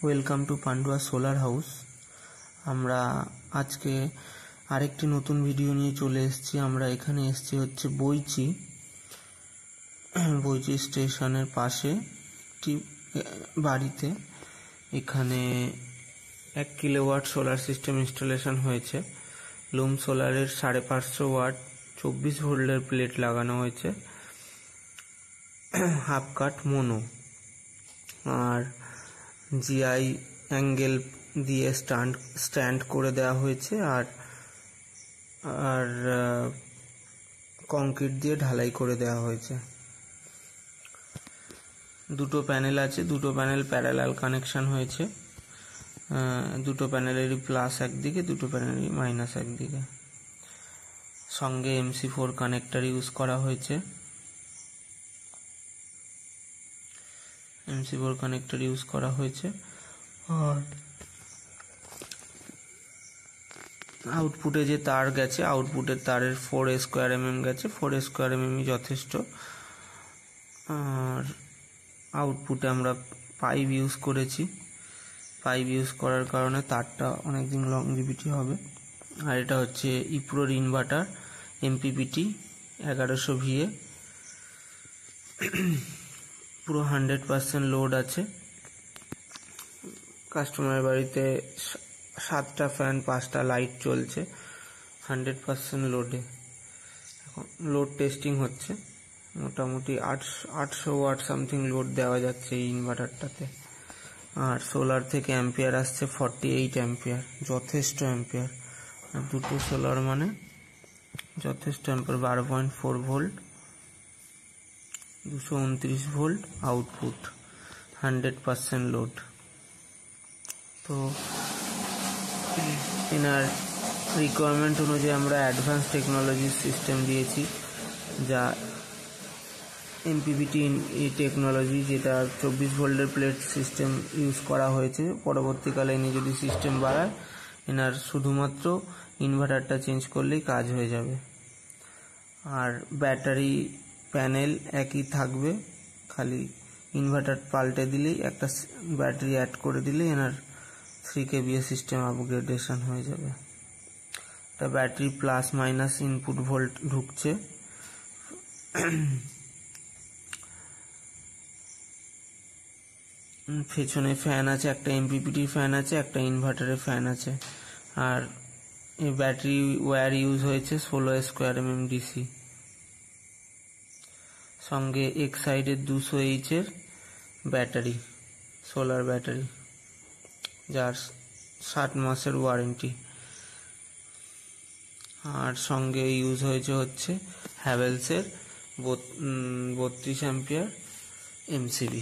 Welcome to Pandua solar house. আমরা আজকে আরেকটি নতুন ভিডিও নিয়ে চলে এসেছি। আমরা এখানে এসেছি হচ্ছে বইচি স্টেশনের পাশে একটি বাড়িতে। এখানে 1 কিলোওয়াট সোলার সিস্টেম ইনস্টলেশন হয়েছে। লুম সোলারের 550 ওয়াট 24 ভোল্টের প্লেট লাগানো হয়েছে, হাফ কাট মোনো, আর জিআই অ্যাঙ্গেল দিয়ে স্ট্যান্ড করে দেওয়া হয়েছে, আর কংক্রিট দিয়ে ঢালাই করে দেওয়া হয়েছে। দুটো প্যানেল আছে, দুটো প্যানেল প্যারালাল কানেকশন হয়েছে। দুটো প্যানেলেরই প্লাস একদিকে, দুটো প্যানেলেরই মাইনাস একদিকে। সঙ্গে MC4 কানেক্টর ইউজ করা হয়েছে। আর আউটপুটে যে তার গেছে, আউটপুটের তারের 4 স্কোয়ার mm গেছে। 4 স্কোয়ার mm যথেষ্ট। আর আউটপুটে আমরা পাইপ ইউজ করেছি। পাইপ ইউজ করার কারণে তারটা অনেকদিন লংজিভিটি হবে। আর এটা হচ্ছে ইপ্রোর ইনভার্টার MPPT 1100 VA, পুরো 100% লোড আছে। কাস্টমারের বাড়িতে 7টা ফ্যান 5টা লাইট চলছে 100% লোডে। এখন লোড টেস্টিং হচ্ছে, মোটামুটি 800 ওয়াট সামথিং লোড দেওয়া যাচ্ছে এই ইনভার্টারটাতে। আর সোলার থেকে অ্যাম্পিয়ার আসছে 48 অ্যাম্পিয়ার, যথেষ্ট অ্যাম্পিয়ার। আর দুটো সোলার মানে যথেষ্ট ampere. 12.4 volt, 229 volt output, 100% load. তো এনার রিকোয়ারমেন্ট অনুযায়ী আমরা অ্যাডভান্স টেকনোলজির সিস্টেম দিয়েছি, যা MPPT টেকনোলজি, যেটা 24 ভোল্টের প্লেট সিস্টেম ইউজ করা হয়েছে। পরবর্তীকালে ইনি যদি সিস্টেম বাড়ায়, এনার শুধুমাত্র ইনভার্টারটা চেঞ্জ করলেই কাজ হয়ে যাবে। আর ব্যাটারি প্যানেল একই থাকবে, খালি ইনভার্টার পাল্টে দিলেই একটা ব্যাটারি অ্যাড করে দিলেই এনার 3 kVA সিস্টেম আপগ্রেডেশন হয়ে যাবে। এটা battery plus minus input volt ঢুকছে। পেছনে ফ্যান আছে, একটা MPPT ফ্যান আছে, একটা ইনভার্টারের ফ্যান আছে। আর এই ব্যাটারি ওয়্যার ইউজ হয়েছে 16 স্কোয়ার mm DC। সঙ্গে এক সাইডে 200H এর ব্যাটারি, সোলার ব্যাটারি, যার 60 মাসের ওয়ারেন্টি। আর সঙ্গে ইউজ হচ্ছে হ্যাভেলসের 32 অ্যাম্পিয়ার MCB।